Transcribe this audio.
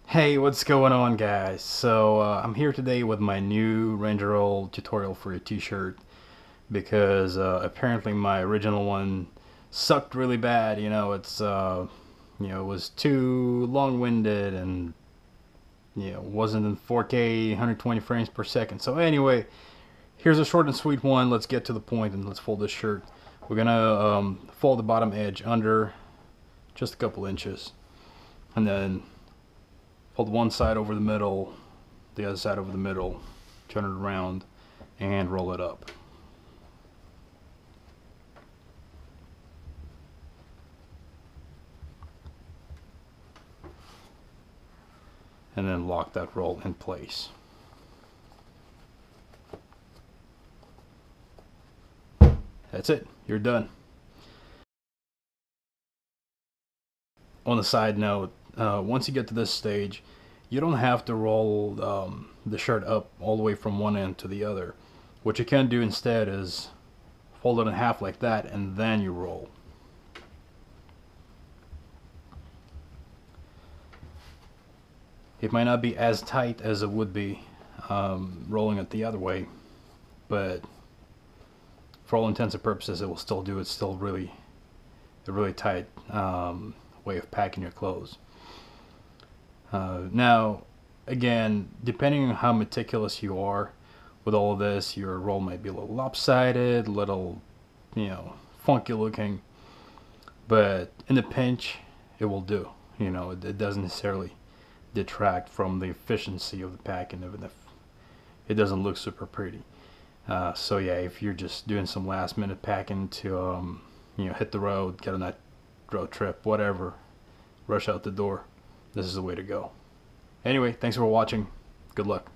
Hey, what's going on, guys? I'm here today with my new Ranger Roll tutorial for a t-shirt because apparently my original one sucked really bad. It was too long-winded and wasn't in 4K 120 frames per second. So anyway, here's a short and sweet one. Let's get to the point and let's fold this shirt. We're gonna fold the bottom edge under just a couple inches, and then fold one side over the middle, the other side over the middle, turn it around, and roll it up. And then lock that roll in place. That's it, you're done. On a side note, once you get to this stage, you don't have to roll the shirt up all the way from one end to the other. What you can do instead is fold it in half like that and then you roll. It might not be as tight as it would be rolling it the other way, but for all intents and purposes, it will still do. It's still a really tight way of packing your clothes. Now, again, depending on how meticulous you are with all of this, your roll might be a little lopsided, a little, funky looking, but in the pinch, it will do. It doesn't necessarily detract from the efficiency of the packing, even if it doesn't look super pretty. So yeah, if you're just doing some last minute packing to hit the road, get on that road trip, whatever, rush out the door, this is the way to go. Anyway, thanks for watching. Good luck.